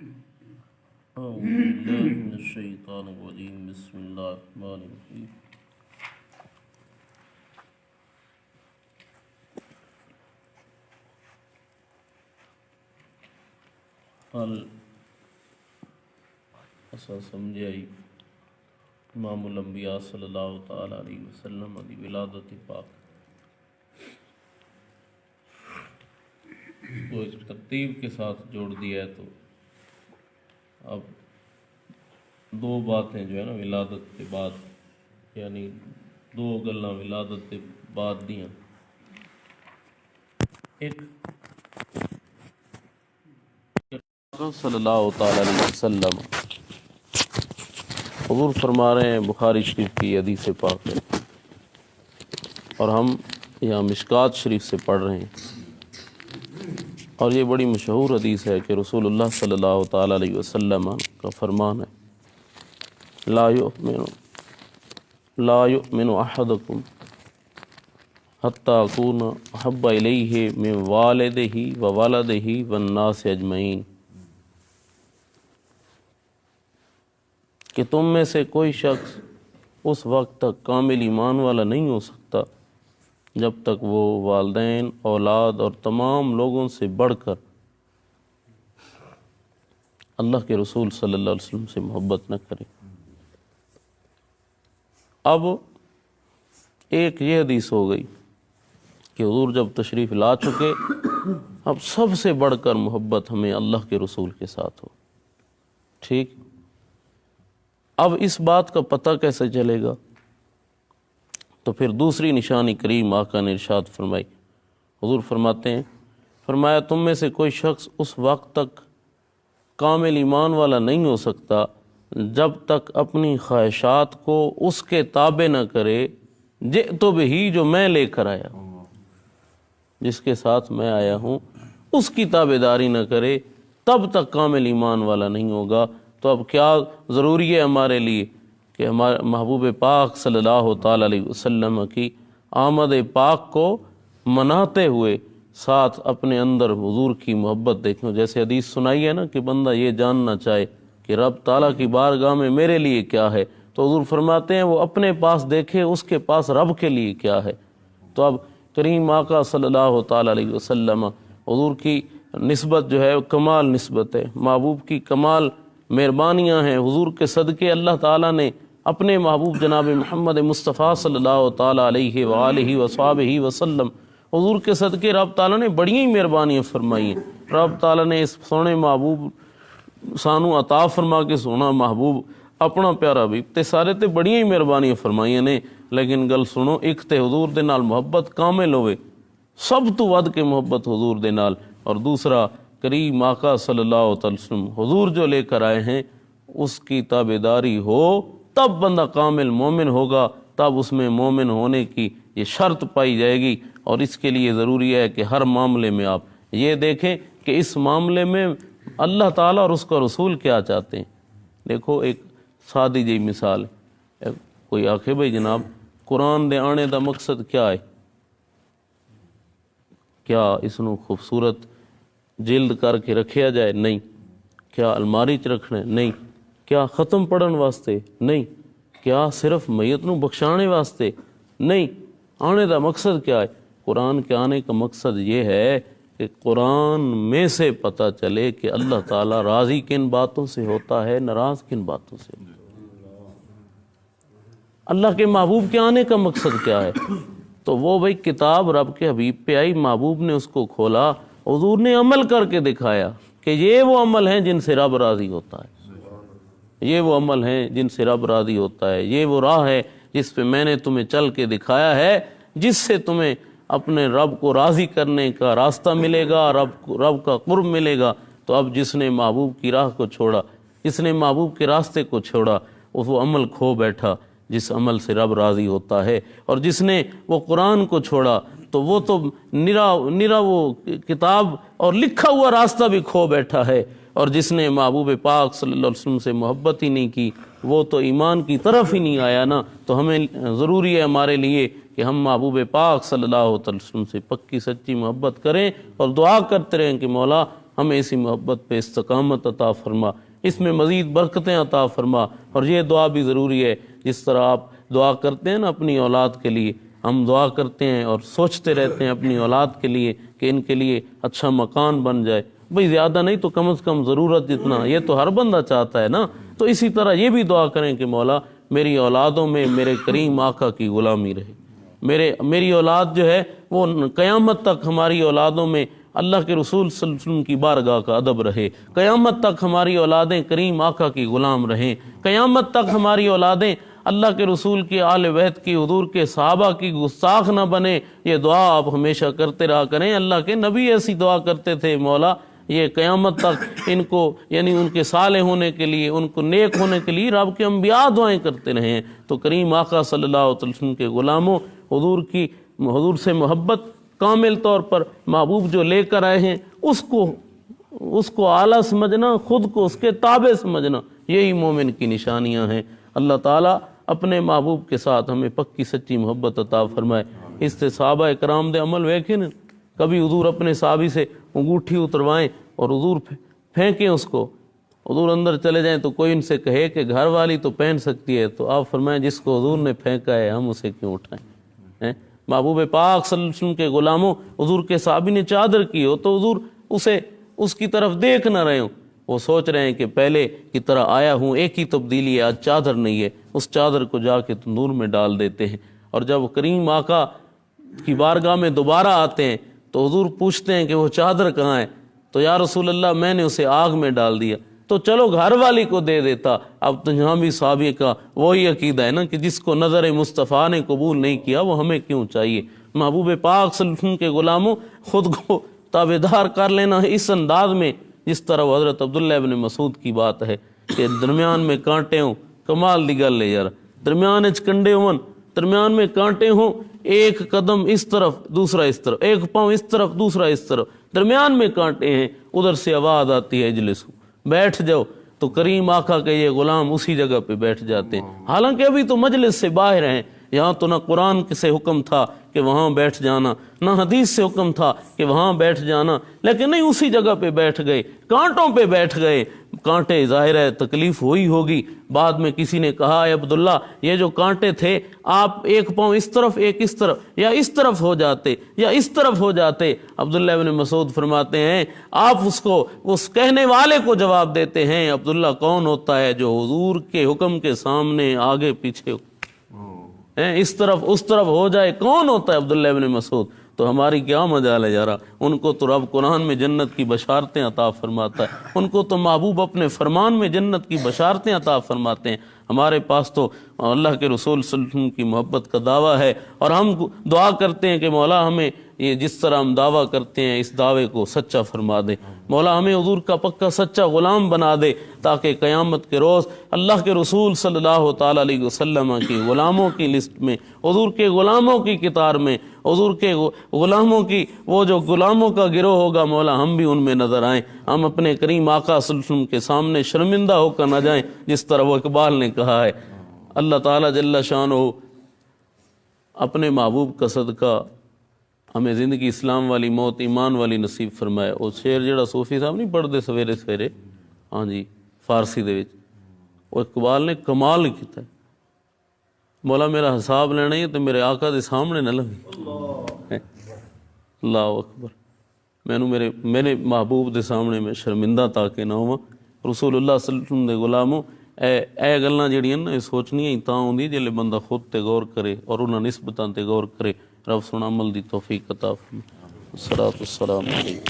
أعوذ بالله من الشيطان الرجيم بسم الله الرحمن الرحيم حال اسا سمجھائی امام الانبیاء صلی اللہ تعالی علیہ وسلم دی ولادت پاک کو ایک ترتیب کے ساتھ جوڑ دیا ہے، تو اب دو باتیں جو ہے نا ولادت کے بعد، یعنی دو گلاں ولادت کے بعد دیاں، ایک صلی اللہ تعالی علیہ وسلم حضور فرما رہے ہیں، بخاری شریف کی حدیث پاک ہے اور ہم یہاں مشکات شریف سے پڑھ رہے ہیں، اور یہ بڑی مشہور حدیث ہے کہ رسول اللہ صلی اللہ تعالی علیہ وسلم کا فرمان ہے، لا یؤمن احدکم حتی اکون احب الیہ من والدہ وولدہ والناس اجمعین، کہ تم میں سے کوئی شخص اس وقت تک کامل ایمان والا نہیں ہو سکتا جب تک وہ والدین، اولاد اور تمام لوگوں سے بڑھ کر اللہ کے رسول صلی اللہ علیہ وسلم سے محبت نہ کرے۔ اب ایک یہ حدیث ہو گئی کہ حضور جب تشریف لا چکے، اب سب سے بڑھ کر محبت ہمیں اللہ کے رسول کے ساتھ ہو، ٹھیک؟ اب اس بات کا پتہ کیسے چلے گا؟ تو پھر دوسری نشانی کریم آقا نے ارشاد فرمائی، حضور فرماتے ہیں، فرمایا تم میں سے کوئی شخص اس وقت تک کامل ایمان والا نہیں ہو سکتا جب تک اپنی خواہشات کو اس کے تابع نہ کرے، جئت بہی، جو میں لے کر آیا ہوں، جس کے ساتھ میں آیا ہوں اس کی تابع داری نہ کرے، تب تک کامل ایمان والا نہیں ہوگا۔ تو اب کیا ضروری ہے ہمارے لیے کہ ہمارے محبوب پاک صلی اللہ تعالی علیہ وسلم کی آمد پاک کو مناتے ہوئے ساتھ اپنے اندر حضور کی محبت دیکھیں۔ جیسے حدیث سنائی ہے نا کہ بندہ یہ جاننا چاہے کہ رب تعالیٰ کی بارگاہ میں میرے لیے کیا ہے، تو حضور فرماتے ہیں وہ اپنے پاس دیکھے اس کے پاس رب کے لیے کیا ہے۔ تو اب کریم آقا صلی اللہ تعالی علیہ وسلم، حضور کی نسبت جو ہے کمال نسبت ہے، محبوب کی کمال مہربانیاں ہیں، حضور کے صدقے اللہ تعالیٰ نے اپنے محبوب جناب محمد مصطفیٰ صلی اللہ تعالیٰ علیہ وآلہ وصحبہ وسلم، حضور کے صدقے رب تعالیٰ نے بڑی ہی مہربانیاں فرمائی ہیں۔ رب تعالیٰ نے اس سونے محبوب سانو عطا فرما کے سونا محبوب اپنا پیارا بھی تے سارے تے بڑی ہی مہربانیاں فرمائیاں نے، لیکن گل سنو، ایک تے حضور دے نال محبت کامل ہوئے، سب تو ود کے محبت حضور دے نال، اور دوسرا کریم آقا صلی اللہ علیہ وسلم حضور جو لے کر آئے ہیں اس کی تابعداری ہو، تب بندہ کامل مومن ہوگا، تب اس میں مومن ہونے کی یہ شرط پائی جائے گی۔ اور اس کے لیے ضروری ہے کہ ہر معاملے میں آپ یہ دیکھیں کہ اس معاملے میں اللہ تعالیٰ اور اس کا رسول کیا چاہتے ہیں۔ دیکھو ایک سادی جی مثال ہے، کوئی آکھے بھائی جناب قرآن دے آنے دا مقصد کیا ہے؟ کیا اس نو خوبصورت جلد کر کے رکھیا جائے؟ نہیں۔ کیا الماری چ رکھنا ہے؟ نہیں۔ کیا ختم پڑھن واسطے؟ نہیں۔ کیا صرف میت نو بخشانے واسطے؟ نہیں۔ آنے دا مقصد کیا ہے؟ قرآن کے آنے کا مقصد یہ ہے کہ قرآن میں سے پتہ چلے کہ اللہ تعالیٰ راضی کن باتوں سے ہوتا ہے، ناراض کن باتوں سے۔ اللہ کے محبوب کے آنے کا مقصد کیا ہے؟ تو وہ بھائی کتاب رب کے حبیب پہ آئی، محبوب نے اس کو کھولا، حضور نے عمل کر کے دکھایا کہ یہ وہ عمل ہیں جن سے رب راضی ہوتا ہے، یہ وہ عمل ہیں جن سے رب راضی ہوتا ہے، یہ وہ راہ ہے جس پہ میں نے تمہیں چل کے دکھایا ہے، جس سے تمہیں اپنے رب کو راضی کرنے کا راستہ ملے گا، رب کا قرب ملے گا۔ تو اب جس نے محبوب کی راہ کو چھوڑا، جس نے محبوب کے راستے کو چھوڑا، وہ عمل کھو بیٹھا جس عمل سے رب راضی ہوتا ہے، اور جس نے وہ قرآن کو چھوڑا تو وہ تو نرا وہ کتاب اور لکھا ہوا راستہ بھی کھو بیٹھا ہے، اور جس نے محبوب پاک صلی اللہ علیہ وسلم سے محبت ہی نہیں کی وہ تو ایمان کی طرف ہی نہیں آیا نا۔ تو ہمیں ضروری ہے ہمارے لیے کہ ہم محبوب پاک صلی اللہ علیہ وسلم سے پکی سچی محبت کریں اور دعا کرتے رہیں کہ مولا ہمیں اسی محبت پہ استقامت عطا فرما، اس میں مزید برکتیں عطا فرما۔ اور یہ دعا بھی ضروری ہے، جس طرح آپ دعا کرتے ہیں نا اپنی اولاد کے لیے، ہم دعا کرتے ہیں اور سوچتے رہتے ہیں اپنی اولاد کے لیے کہ ان کے لیے اچھا مکان بن جائے، بھئی زیادہ نہیں تو کم از کم ضرورت جتنا، یہ تو ہر بندہ چاہتا ہے نا۔ تو اسی طرح یہ بھی دعا کریں کہ مولا میری اولادوں میں میرے کریم آقا کی غلامی رہے، میری اولاد جو ہے وہ قیامت تک ہماری اولادوں میں اللہ کے رسول صلی اللہ علیہ وسلم کی بارگاہ کا ادب رہے، قیامت تک ہماری اولادیں کریم آقا کی غلام رہیں، قیامت تک ہماری اولادیں اللہ کے رسول کی آل بیت کی، حضور کے صحابہ کی گستاخ نہ بنے۔ یہ دعا آپ ہمیشہ کرتے رہا کریں۔ اللہ کے نبی ایسی دعا کرتے تھے، مولا یہ قیامت تک ان کو، یعنی ان کے صالح ہونے کے لیے، ان کو نیک ہونے کے لیے رب کے انبیاء دعائیں کرتے رہے ہیں۔ تو کریم آقا صلی اللہ علیہ وسلم کے غلاموں، حضور سے محبت کامل طور پر محبوب جو لے کر آئے ہیں اس کو اعلیٰ سمجھنا، خود کو اس کے تابع سمجھنا، یہی مومن کی نشانیاں ہیں۔ اللہ تعالیٰ اپنے محبوب کے ساتھ ہمیں پکی سچی محبت عطا فرمائے۔ اس سے صحابہ کرام دے عمل ویکھے نا، کبھی حضور اپنے صحابی سے انگوٹھی اتروائیں اور حضور پھینکیں اس کو، حضور اندر چلے جائیں تو کوئی ان سے کہے کہ گھر والی تو پہن سکتی ہے، تو آپ فرمائیں جس کو حضور نے پھینکا ہے ہم اسے کیوں اٹھائیں؟ محبوب پاک صلی اللہ علیہ وسلم کے غلاموں، حضور کے صحابی نے چادر کی ہو تو حضور اس کی طرف دیکھ نہ رہے ہوں، وہ سوچ رہے ہیں کہ پہلے کی طرح آیا ہوں، ایک ہی تبدیلی ہے، آج چادر نہیں ہے، اس چادر کو جا کے تندور میں ڈال دیتے ہیں۔ اور جب کریم آقا کی بارگاہ میں دوبارہ آتے ہیں تو حضور پوچھتے ہیں کہ وہ چادر کہاں ہے؟ تو یا رسول اللہ میں نے اسے آگ میں ڈال دیا۔ تو چلو گھر والی کو دے دیتا۔ اب تو یہاں بھی صحابی کا وہی عقیدہ ہے نا کہ جس کو نظر مصطفیٰ نے قبول نہیں کیا وہ ہمیں کیوں چاہیے۔ محبوب پاک صلی اللہ علیہ وسلم کے غلاموں، خود کو تابعدار کر لینا اس انداز میں جس طرح وہ حضرت عبداللہ ابن مسعود کی بات ہے کہ درمیان میں کانٹے ہوں، کمال دی گل ہے یار، درمیان وچ کنڈے ہون، درمیان میں کانٹے ہوں، ایک قدم اس طرف دوسرا اس طرف، ایک پاؤں اس طرف دوسرا اس طرف، درمیان میں کانٹے ہیں، ادھر سے آواز آتی ہے اجلسو، بیٹھ جاؤ، تو کریم آقا کے یہ غلام اسی جگہ پہ بیٹھ جاتے ہیں۔ حالانکہ ابھی تو مجلس سے باہر ہیں، یہاں تو نہ قرآن سے حکم تھا کہ وہاں بیٹھ جانا، نہ حدیث سے حکم تھا کہ وہاں بیٹھ جانا، لیکن نہیں، اسی جگہ پہ بیٹھ گئے، کانٹوں پہ بیٹھ گئے۔ کانٹے ظاہر ہے تکلیف ہوئی ہوگی۔ بعد میں کسی نے کہا اے عبداللہ یہ جو کانٹے تھے آپ ایک پاؤں اس طرف ایک اس طرف، یا اس طرف ہو جاتے یا اس طرف ہو جاتے۔ عبداللہ ابن مسعود فرماتے ہیں آپ اس کہنے والے کو جواب دیتے ہیں، عبداللہ کون ہوتا ہے جو حضور کے حکم کے سامنے آگے پیچھے اس طرف اس طرف ہو جائے؟ کون ہوتا ہے عبداللہ ابن مسعود؟ تو ہماری کیا مجال ہے یارا، ان کو تو رب قرآن میں جنت کی بشارتیں عطا فرماتا ہے، ان کو تو محبوب اپنے فرمان میں جنت کی بشارتیں عطا فرماتے ہیں۔ ہمارے پاس تو اللہ کے رسول صلی اللہ علیہ وسلم کی محبت کا دعویٰ ہے، اور ہم دعا کرتے ہیں کہ مولا ہمیں یہ جس طرح ہم دعویٰ کرتے ہیں اس دعوے کو سچا فرما دے، مولا ہمیں حضور کا پکا سچا غلام بنا دے، تاکہ قیامت کے روز اللہ کے رسول صلی اللہ تعالیٰ علیہ وسلم کی غلاموں کی لسٹ میں، حضور کے غلاموں کی قطار میں، حضور کے غلاموں کی وہ جو غلاموں کا گروہ ہوگا، مولا ہم بھی ان میں نظر آئیں، ہم اپنے کریم آقا صلی اللہ علیہ وسلم کے سامنے شرمندہ ہو کر نہ جائیں، جس طرح وہ اقبال نے کہا ہے۔ اللہ تعالیٰ جل شانہ اپنے محبوب کا صدقہ ہمیں زندگی اسلام والی، موت ایمان والی نصیب فرمائے۔ وہ شعر جڑا صوفی صاحب نہیں پڑھتے سویرے سویرے، ہاں جی فارسی دے وچ، وہ اقبال نے کمال کیتا ہے، مولا میرا حساب لینا ہی تو میرے آقا دے سامنے نہ لگے۔ اللہ اکبر، مینوں میرے محبوب دے سامنے میں شرمندہ تاکہ نہ ہوا۔ رسول اللہ صلی اللہ علیہ وسلم دے غلاموں، اے گلاں جڑیاں نا یہ سوچنیاں ہی تاں ہوندی جلے بندہ خود تے غور کرے اور انہاں نسبتاں تے غور کرے۔ رب سونا عمل دی توفیق عطا فرمائے۔ الصلاۃ والسلام علیکم۔